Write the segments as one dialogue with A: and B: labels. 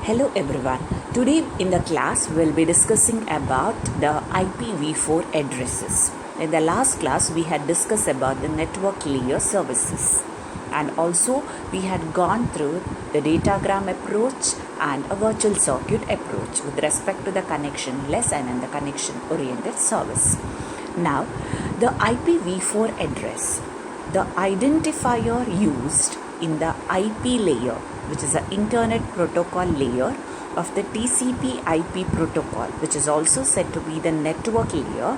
A: Hello everyone. Today in the class we'll be discussing about the IPv4 addresses. In the last class we had discussed about the network layer services, and also we had gone through the datagram approach and a virtual circuit approach with respect to the connectionless and the connection oriented service. Now the IPv4 address, the identifier used in the IP layer, which is the Internet Protocol layer of the TCP/IP protocol, which is also said to be the network layer,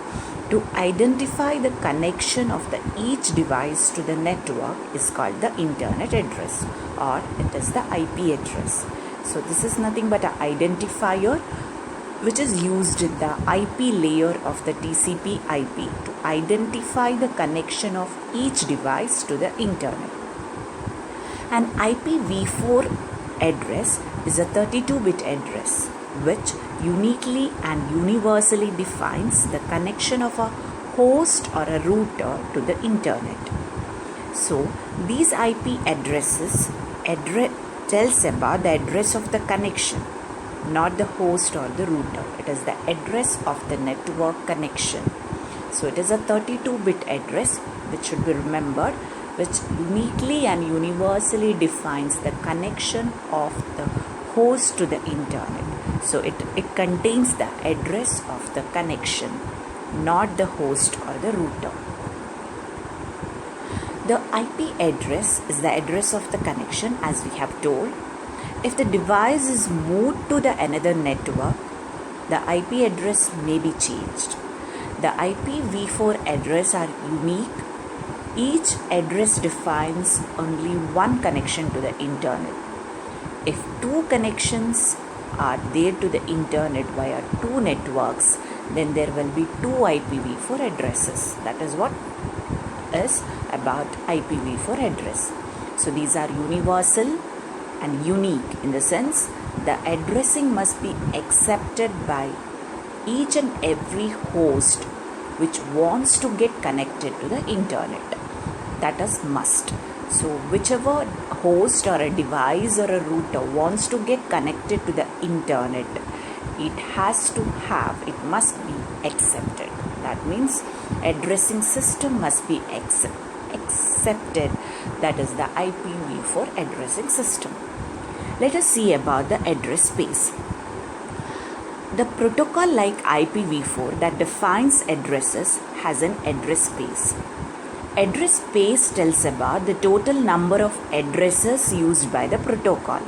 A: to identify the connection of each device to the network is called the Internet address, or it is the IP address. So this is nothing but an identifier which is used in the IP layer of the TCP/IP to identify the connection of each device to the Internet. An IPv4 address is a 32-bit address which uniquely and universally defines the connection of a host or a router to the Internet. So these IP addresses tells about the address of the connection, not the host or the router. It is the address of the network connection. So it is a 32-bit address which should be remembered, which uniquely and universally defines the connection of the host to the Internet. So it contains the address of the connection, not the host or the router. The IP address is the address of the connection, as we have told. If the device is moved to the another network, the IP address may be changed. The IPv4 address are unique. Each address defines only one connection to the Internet. If two connections are there to the Internet via two networks, then there will be two IPv4 addresses. That is what is about IPv4 address. So these are universal and unique in the sense the addressing must be accepted by each and every host which wants to get connected to the Internet. That is must. So whichever host or a device or a router wants to get connected to the Internet, it must be accepted. That means addressing system must be accepted. That is the IPv4 addressing system. Let us see about the address space. The protocol like IPv4 that defines addresses has an address space. Address space tells about the total number of addresses used by the protocol.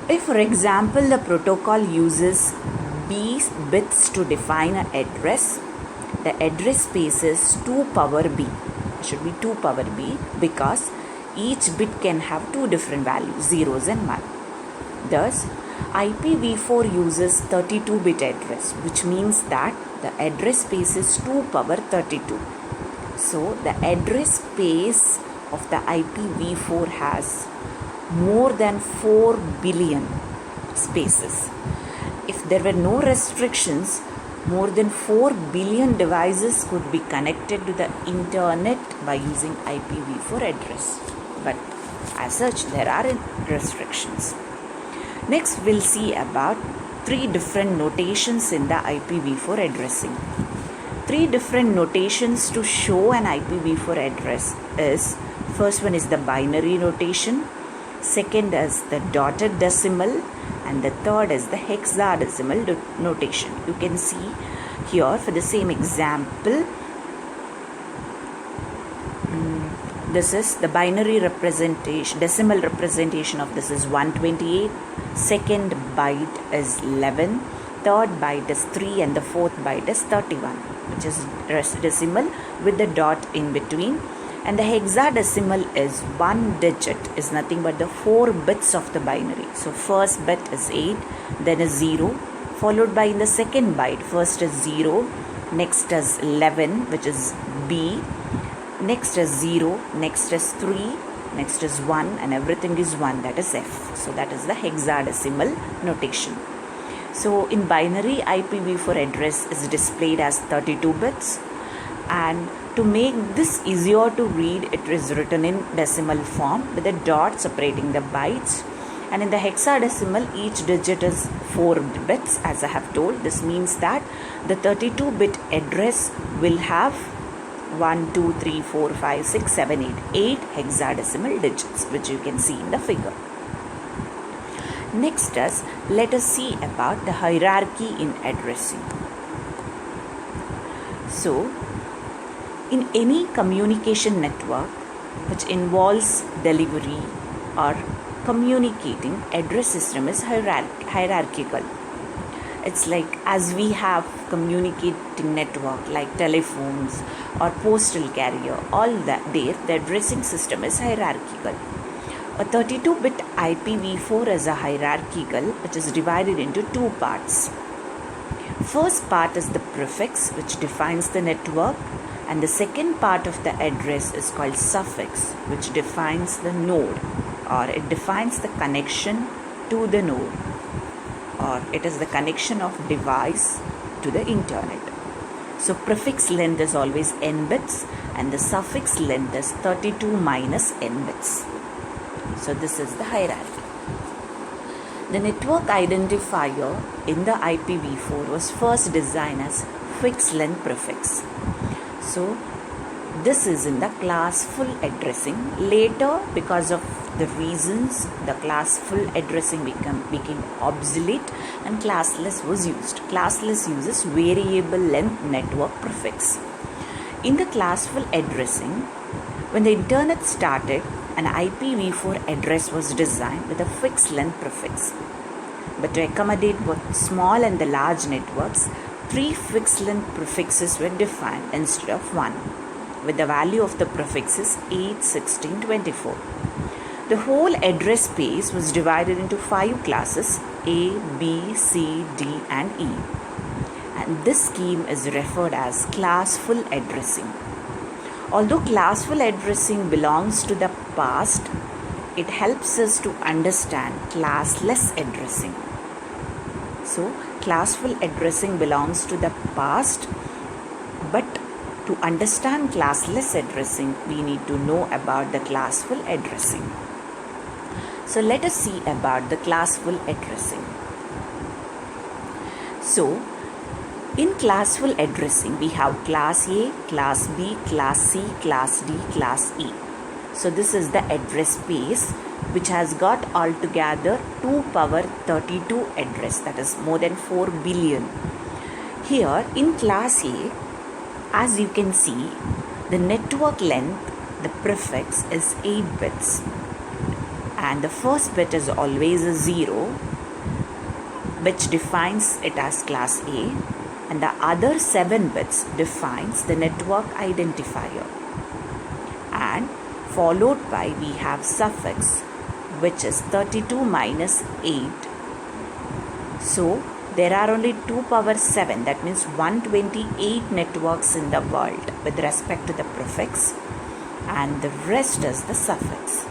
A: If, for example, the protocol uses B bits to define an address, the address space is 2 power B. It should be 2 power B because each bit can have two different values, zeros and 1. Thus, IPv4 uses 32-bit address, which means that the address space is 2 power 32. So the address space of the IPv4 has more than 4 billion spaces. If there were no restrictions, more than 4 billion devices could be connected to the Internet by using IPv4 address. But as such, there are restrictions. Next, we'll see about 3 different notations in the IPv4 addressing. 3 different notations to show an IPv4 address is, first one is the binary notation, second is the dotted decimal, and the third is the hexadecimal notation. You can see here for the same example, this is the binary representation, decimal representation of this is 128, second byte is 11, third byte is 3, and the fourth byte is 31, which is decimal with the dot in between. And the hexadecimal is 1 digit, is nothing but the 4 bits of the binary. So first bit is 8, then is 0, followed by in the second byte, first is 0, next is 11, which is B, next is 0, next is 3, next is 1, and everything is 1, that is F. So that is the hexadecimal notation. So in binary, IPv4 address is displayed as 32 bits, and to make this easier to read, it is written in decimal form with a dot separating the bytes, And in the hexadecimal, each digit is 4 bits, as I have told. This means that the 32-bit address will have 1, 2, 3, 4, 5, 6, 7, 8 hexadecimal digits, which you can see in the figure. Next let us see about the hierarchy in addressing. So, in any communication network which involves delivery or communicating, address system is hierarchical. It's like as we have communicating network like telephones or postal carrier, all that there, the addressing system is hierarchical. A 32-bit IPv4 is a hierarchical, which is divided into two parts. First part is the prefix, which defines the network, and the second part of the address is called suffix, which defines the node, or it defines the connection to the node, or it is the connection of device to the internet. So prefix length is always n bits and the suffix length is 32 minus n bits. So this is the hierarchy. The network identifier in the IPv4 was first designed as fixed length prefix. So this is in the class full addressing. Later, because of the reasons, the class full addressing became obsolete and classless was used. Classless uses variable length network prefix. In the class full addressing, when the internet started, an IPv4 address was designed with a fixed length prefix. But to accommodate both small and the large networks, 3 fixed length prefixes were defined instead of 1, with the value of the prefixes 8, 16, 24. The whole address space was divided into 5 classes A, B, C, D and E. And this scheme is referred as classful addressing. Although classful addressing belongs to the past, it helps us to understand classless addressing. So, classful addressing belongs to the past, but to understand classless addressing, we need to know about the classful addressing. So, let us see about the classful addressing. So, in classful addressing, we have class A, class B, class C, class D, class E. So this is the address space which has got altogether 2 power 32 address, that is more than 4 billion. Here in class A, as you can see, the network length, the prefix is 8 bits. And the first bit is always a 0, which defines it as class A. And the other 7 bits defines the network identifier, and followed by we have suffix, which is 32 minus 8. So there are only 2 power 7, that means 128 networks in the world with respect to the prefix, and the rest is the suffix.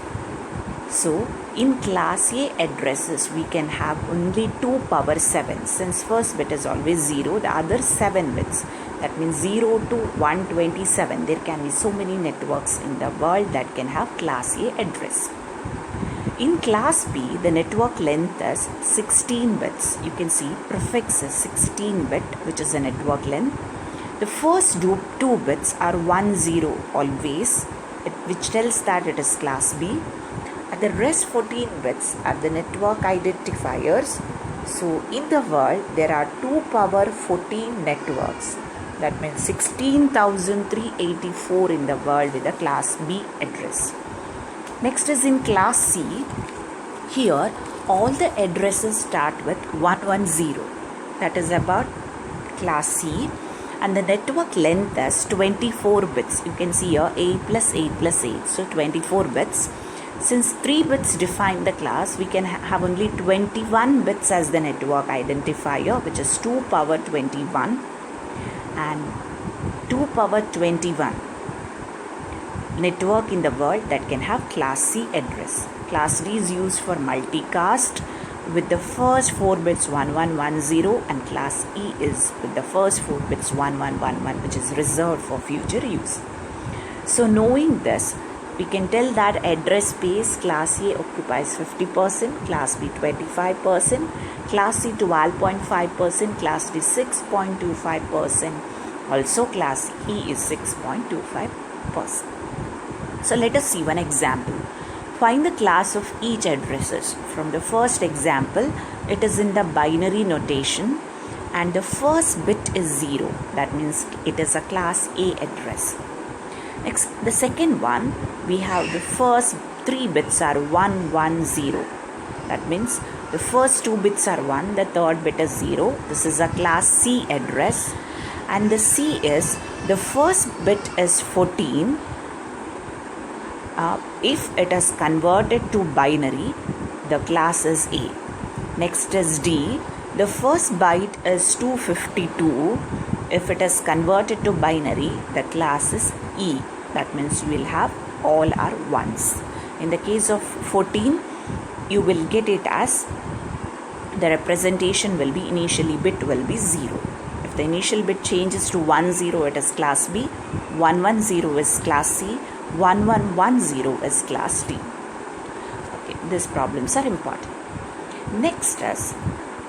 A: So in class A addresses, we can have only 2 power 7. Since first bit is always 0, the other 7 bits, that means 0 to 127, there can be so many networks in the world that can have class A address. In class B, the network length is 16 bits. You can see prefix is 16 bit, which is the network length. The first 2 bits are 10 always, which tells that it is class B. The rest 14 bits are the network identifiers. So in the world there are 2 power 14 networks. That means 16,384 in the world with a class B address. Next is in class C. Here all the addresses start with 110. That is about class C. And the network length is 24 bits. You can see here 8 plus 8 plus 8. So 24 bits. Since 3 bits define the class, we can have only 21 bits as the network identifier, which is 2 power 21 and 2 power 21 network in the world that can have class C address. Class D is used for multicast with the first 4 bits 1110, and class E is with the first 4 bits 1111, which is reserved for future use. So knowing this, we can tell that address space class A occupies 50%, class B 25%, class C 12.5%, class D 6.25%. Also class E is 6.25%. So let us see one example. Find the class of each addresses. From the first example, it is in the binary notation and the first bit is 0. That means it is a class A address. Next, the second one, we have the first 3 bits are 1, 1, 0. That means the first 2 bits are 1, the third bit is 0. This is a class C address. And the C is, the first bit is 14. If it is converted to binary, the class is A. Next is D. The first byte is 252. If it is converted to binary, the class is E. That means you will have all are ones. In the case of 14, you will get it as the representation will be initially bit will be 0. If the initial bit changes to 10, it is class B. 110 is class C. 1110 is class D. Okay, these problems are important. Next is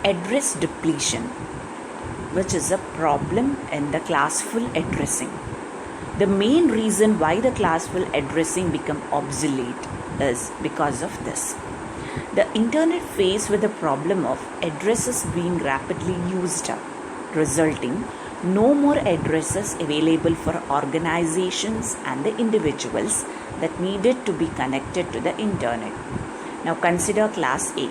A: address depletion, which is a problem in the classful addressing. The main reason why the classful addressing become obsolete is because of this. The internet faced with the problem of addresses being rapidly used up, resulting no more addresses available for organizations and the individuals that needed to be connected to the internet. Now consider class A.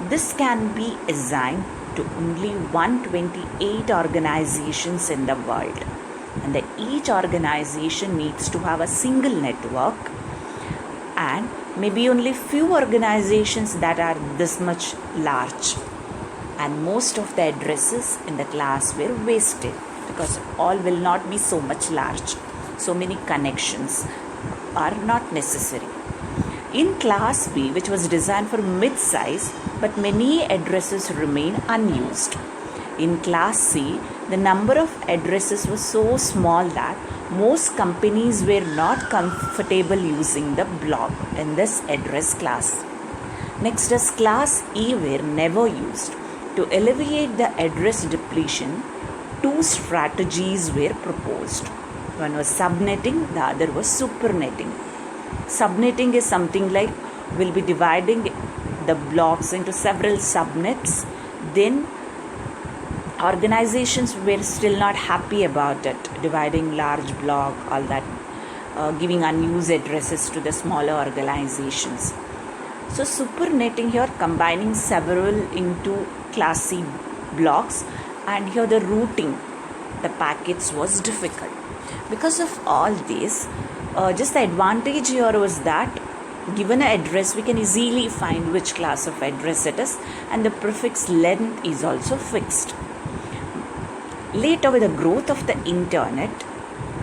A: This can be assigned to only 128 organizations in the world, and that each organization needs to have a single network, and maybe only few organizations that are this much large. And most of the addresses in the class were wasted because all will not be so much large. So many connections are not necessary. In class B, which was designed for mid-size, but many addresses remain unused. In class C, the number of addresses was so small that most companies were not comfortable using the block in this address class. Next is class E were never used. To alleviate the address depletion, 2 strategies were proposed. One was subnetting, the other was supernetting. Subnetting is something like we'll be dividing the blocks into several subnets. Then organizations were still not happy about it, dividing large block, all that, giving unused addresses to the smaller organizations. So supernetting here, combining several into class C blocks, and here the routing the packets was difficult. Because of all this, just the advantage here was that given an address, we can easily find which class of address it is, and the prefix length is also fixed. Later, with the growth of the internet,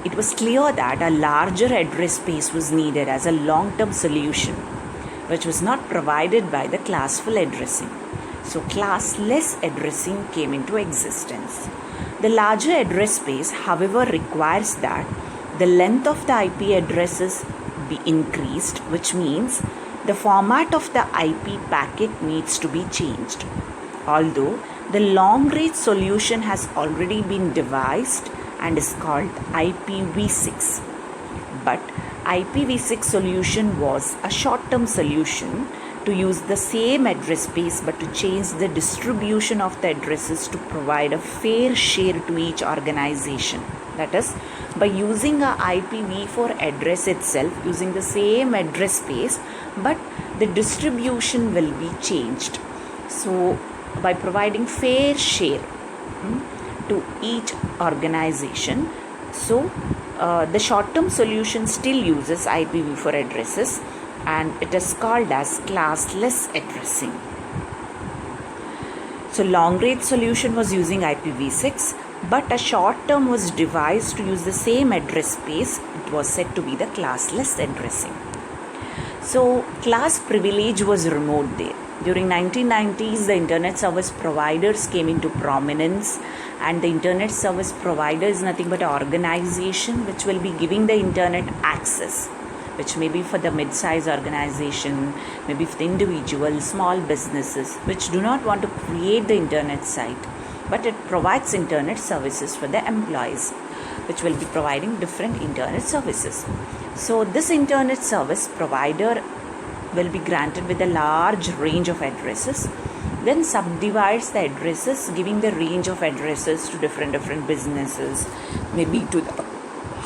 A: it was clear that a larger address space was needed as a long-term solution, which was not provided by the classful addressing. So classless addressing came into existence. The larger address space, however, requires that the length of the IP addresses be increased, which means the format of the IP packet needs to be changed. Although the long-range solution has already been devised and is called IPv6. But IPv6 solution was a short-term solution to use the same address space but to change the distribution of the addresses to provide a fair share to each organization. That is, by using a IPv4 address itself, using the same address space, but the distribution will be changed. So, by providing fair share to each organization, so the short-term solution still uses IPv4 addresses, and it is called as classless addressing. So long-range solution was using IPv6, but a short term was devised to use the same address space. It was said to be the classless addressing. So class privilege was removed there. During 1990s, the internet service providers came into prominence, and the internet service provider is nothing but an organization which will be giving the internet access, which may be for the mid-size organization, maybe for the individual, small businesses, which do not want to create the internet site, but it provides internet services for the employees, which will be providing different internet services. So this internet service provider will be granted with a large range of addresses, then subdivides the addresses, giving the range of addresses to different businesses, maybe to the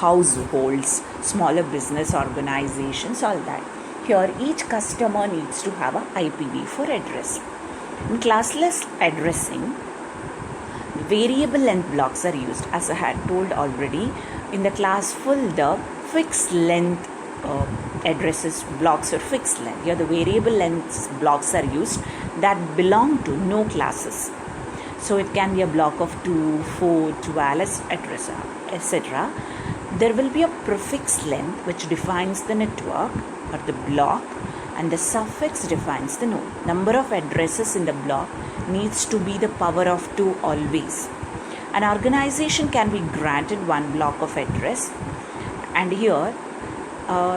A: households, smaller business organizations, all that. Here each customer needs to have a IPv4 address. In classless addressing, variable length blocks are used. As I had told already, in the classful, the fixed length addresses blocks are fixed length. Here the variable length blocks are used that belong to no classes. So it can be a block of 2, 4, 12, etc. There will be a prefix length which defines the network or the block, and the suffix defines the node. Number of addresses in the block needs to be the power of 2 always. An organization can be granted one block of address, and here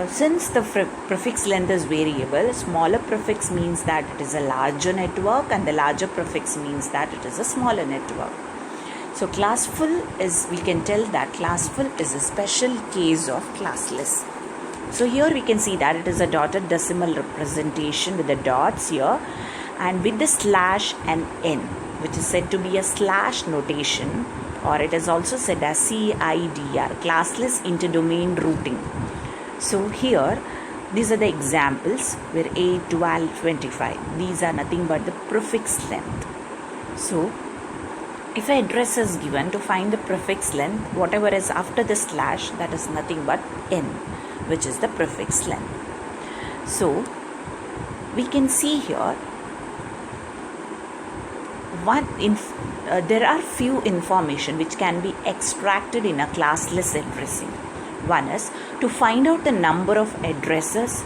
A: since the prefix length is variable, smaller prefix means that it is a larger network, and the larger prefix means that it is a smaller network. So classful is, we can tell that classful is a special case of classless. So here we can see that it is a dotted decimal representation with the dots here, and with the slash and n, which is said to be a slash notation, or it is also said as CIDR, classless interdomain routing. So here these are the examples where A, 12, 25. These are nothing but the prefix length. So if an address is given, to find the prefix length, whatever is after the slash, that is nothing but n, which is the prefix length. So we can see here there are few information which can be extracted in a classless addressing. One is to find out the number of addresses,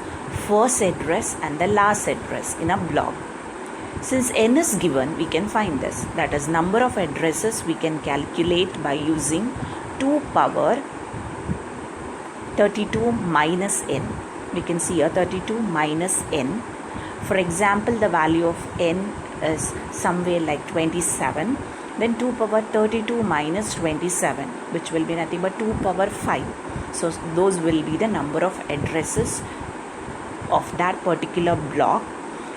A: first address and the last address in a block. Since n is given, we can find this. That is, number of addresses we can calculate by using 2 power 32 minus n. We can see here 32 minus n. For example, the value of n is somewhere like 27. Then 2 power 32 minus 27, which will be nothing but 2 power 5. So those will be the number of addresses of that particular block.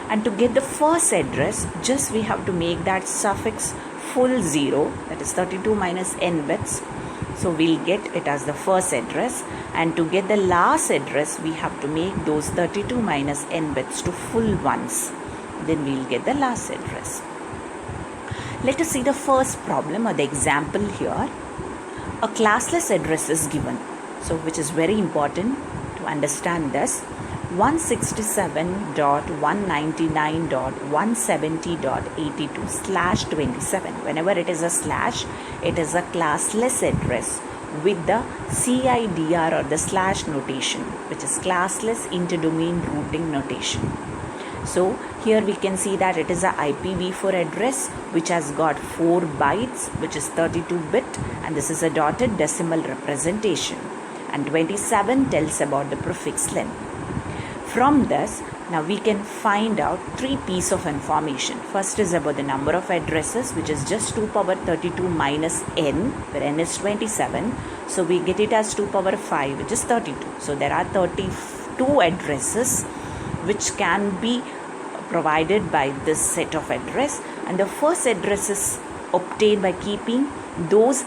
A: And to get the first address, just we have to make that suffix full 0, that is 32 minus n bits. So we'll get it as the first address, and to get the last address, we have to make those 32 minus n bits to full ones. Then we'll get the last address. Let us see the first problem or the example here. A classless address is given, so which is very important to understand this. 167.199.170.82/27. Whenever it is a slash, it is a classless address with the CIDR or the slash notation, which is classless interdomain routing notation. So here we can see that it is a IPv4 address which has got 4 bytes, which is 32 bit, and this is a dotted decimal representation, and 27 tells about the prefix length. From this, now we can find out 3 pieces of information. First is about the number of addresses, which is just 2 power 32 minus n, where n is 27. So we get it as 2 power 5, which is 32. So there are 32 addresses which can be provided by this set of address, and the first address is obtained by keeping those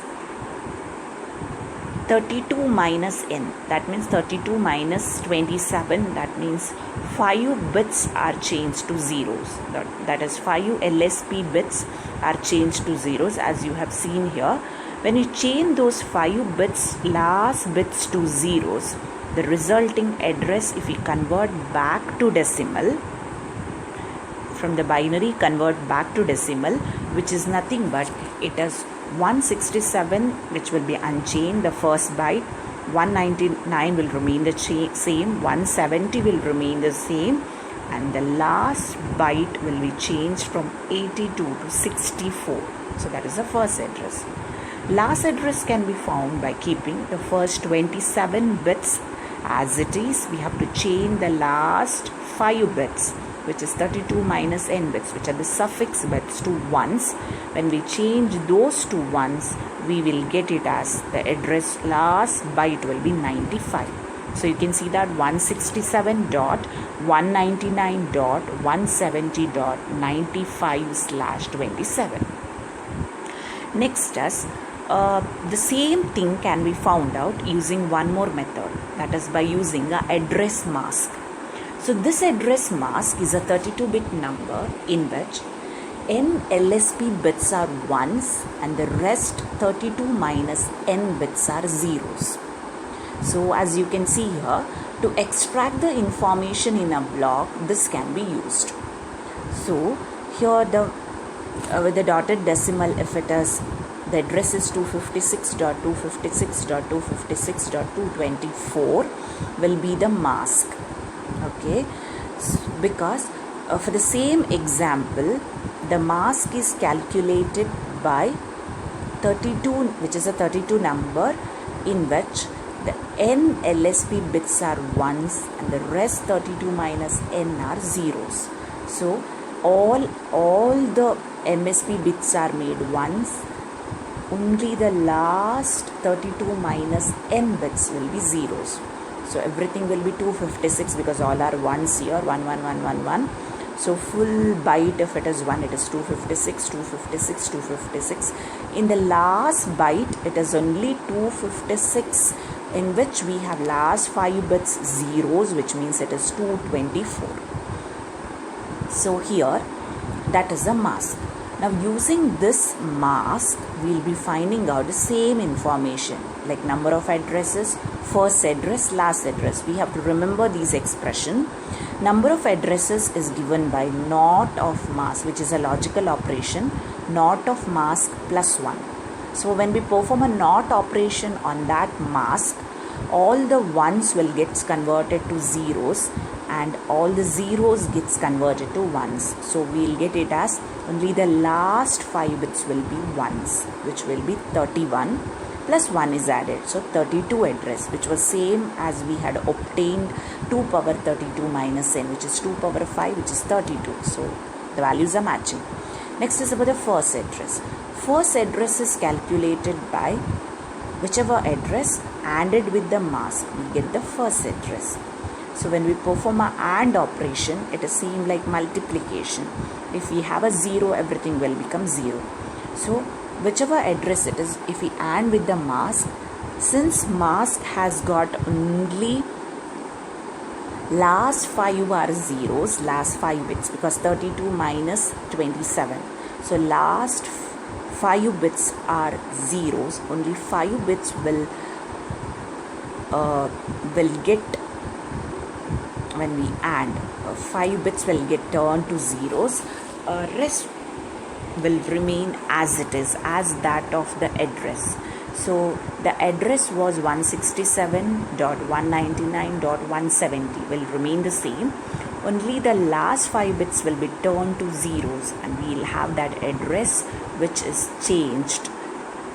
A: 32 minus n, that means 32 minus 27, that means 5 bits are changed to zeros, that is 5 LSP bits are changed to zeros, as you have seen here. When you change those 5 bits, last bits to zeros, the resulting address, if we convert back to decimal, from the binary convert back to decimal, which is nothing but it is 167, which will be unchanged, the first byte. 199 will remain the same, 170 will remain the same, and the last byte will be changed from 82 to 64. So that is the first address. Last address can be found by keeping the first 27 bits as it is. We have to change the last 5 bits, which is 32 minus n bits, which are the suffix bits, to ones. When we change those to ones, we will get it as the address last byte will be 95. So you can see that 167.199.170.95/27. Next is the same thing can be found out using one more method, that is by using a address mask. So this address mask is a 32-bit number in which n LSB bits are ones and the rest 32 minus n bits are zeros. So as you can see here, to extract the information in a block, this can be used. So here with the dotted decimal, if it is the address is 256.256.256.224 will be the mask. Okay, because for the same example, the mask is calculated by 32, which is a 32 number in which the n LSB bits are ones and the rest 32 minus n are zeros. So all the MSB bits are made ones, only the last 32 minus n bits will be zeros. So everything will be 256 because all are ones here, 11111. So full byte, if it is 1, it is 256, 256, 256. In the last byte, it is only 256, in which we have last 5 bits zeros, which means it is 224. So here, that is a mask. Now using this mask, we will be finding out the same information like number of addresses, first address, last address. We have to remember these expression. Number of addresses is given by NOT of mask, which is a logical operation, NOT of mask plus 1. So when we perform a NOT operation on that mask, all the ones will get converted to zeros and all the zeros gets converted to ones. So we will get it as only the last 5 bits will be ones, which will be 31 plus 1 is added. So 32 address, which was same as we had obtained 2 power 32 minus n, which is 2 power 5, which is 32. So the values are matching. Next is about the first address. First address is calculated by whichever address ANDed with the mask, we get the first address. So when we perform a AND operation, it is same like multiplication. If we have a 0, everything will become 0. So whichever address it is, if we AND with the mask, since mask has got only last 5 are zeros, last 5 bits, because 32 minus 27. So last 5 bits are zeros, only 5 bits will get, when we AND, 5 bits will get turned to zeros, rest will remain as it is, as that of the address. So the address was 167.199.170 will remain the same. Only the last 5 bits will be turned to zeros and we will have that address which is changed,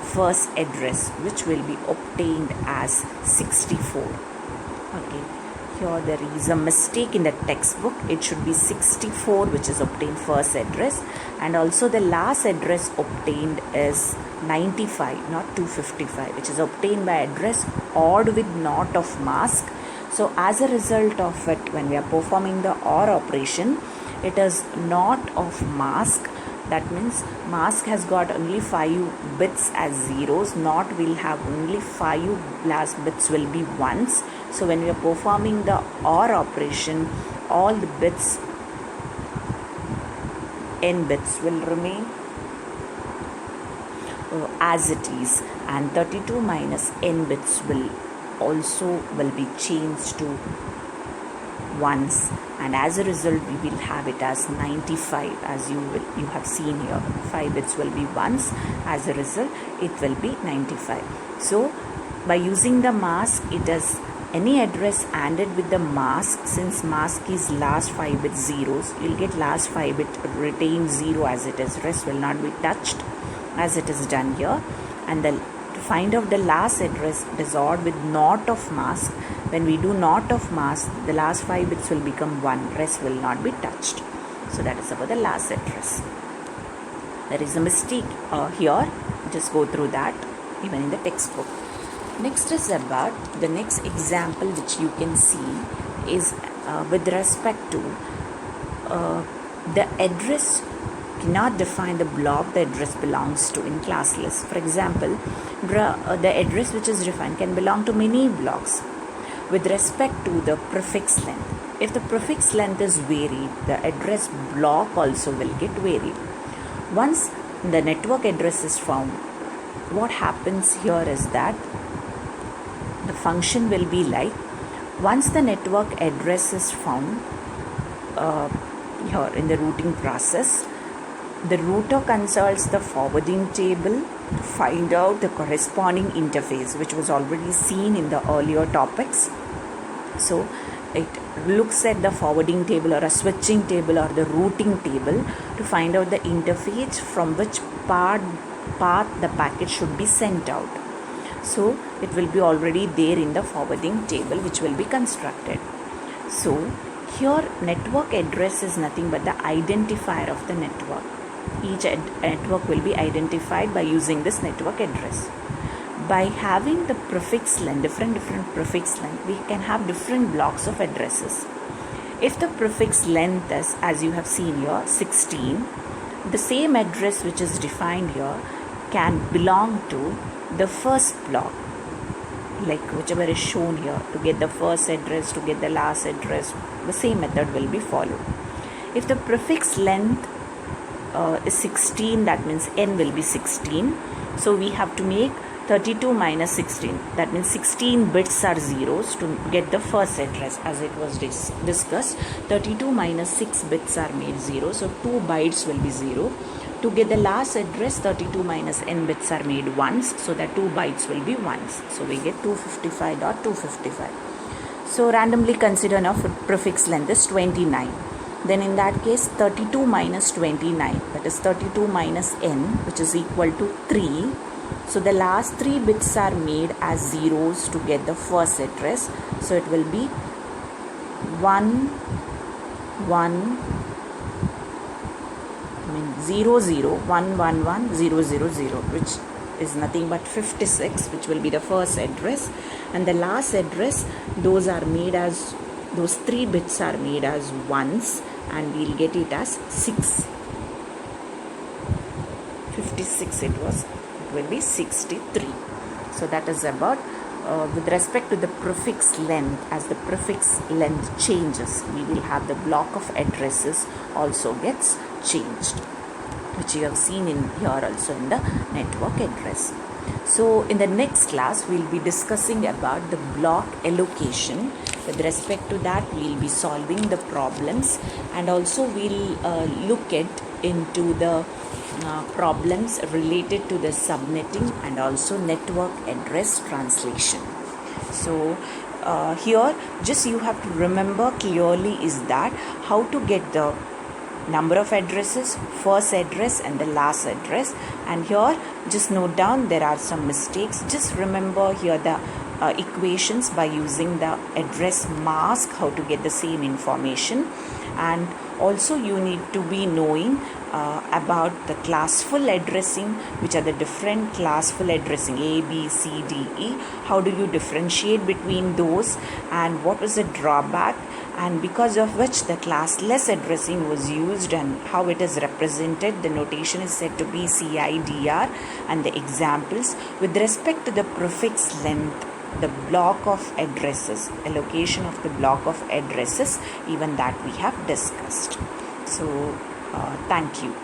A: first address, which will be obtained as 64. Okay. Here there is a mistake in the textbook. It should be 64, which is obtained first address, and also the last address obtained is 95, not 255, which is obtained by address OR with NOT of mask. So as a result of it, when we are performing the OR operation, it is NOT of mask. That means mask has got only 5 bits as zeros, NOT will have only 5 last bits will be ones. So when we are performing the OR operation, all the bits, n bits will remain as it is, and 32 minus n bits will be changed to ones, and as a result we will have it as 95, as you have seen here. 5 bits will be ones, as a result it will be 95. So by using the mask, it is any address ANDed with the mask. Since mask is last 5 bit zeros, you will get last 5 bit retain 0 as it is, rest will not be touched as it is done here, and the find out the last address, it is odd with not of mask. When we do not of mask, the last 5 bits will become 1, rest will not be touched. So that is about the last address. There is a mistake here, just go through that even in the textbook. Next is about the next example which you can see is with respect to the address cannot define the block the address belongs to in class list. For example, the address which is defined can belong to many blocks with respect to the prefix length. If the prefix length is varied, the address block also will get varied. Once the network address is found, what happens here is that the function will be like, once the network address is found here in the routing process, the router consults the forwarding table to find out the corresponding interface, which was already seen in the earlier topics. So it looks at the forwarding table or a switching table or the routing table to find out the interface from which path the packet should be sent out. So it will be already there in the forwarding table which will be constructed. So here network address is nothing but the identifier of the network. Each network will be identified by using this network address. By having the prefix length, different prefix length, we can have different blocks of addresses. If the prefix length is, as you have seen here, 16, the same address which is defined here can belong to the first block, like whichever is shown here. To get the first address, to get the last address, the same method will be followed. If the prefix length is 16, that means n will be 16. So we have to make 32 minus 16. That means 16 bits are zeros to get the first address. As it was discussed, 32 minus 6 bits are made 0. So 2 bytes will be 0. To get the last address, 32 minus n bits are made 1s. So that 2 bytes will be 1s. So we get 255.255. So randomly consider now prefix length is 29. Then in that case 32 minus 29, that is 32 minus n, which is equal to 3. So the last 3 bits are made as zeros to get the first address. So it will be 0 0 1 1 1 0 0 0, which is nothing but 56, which will be the first address. And the last address, those 3 bits are made as ones, and we'll get it as 6. 56 it will be 63. So that is about with respect to the prefix length. As the prefix length changes, we will have the block of addresses also gets changed, which you have seen in here also in the network address. So in the next class, we'll be discussing about the block allocation. With respect to that, we'll be solving the problems, and also we'll look into the problems related to the subnetting and also network address translation. So here just you have to remember clearly is that how to get the number of addresses, first address and the last address. And here just note down there are some mistakes. Just remember here the equations by using the address mask, how to get the same information. And also you need to be knowing about the classful addressing, which are the different classful addressing A, B, C, D, E. How do you differentiate between those, and what was the drawback, and because of which the classless addressing was used, and how it is represented. The notation is said to be CIDR, and the examples with respect to the prefix length, the block of addresses, allocation of the block of addresses, even that we have discussed. So thank you.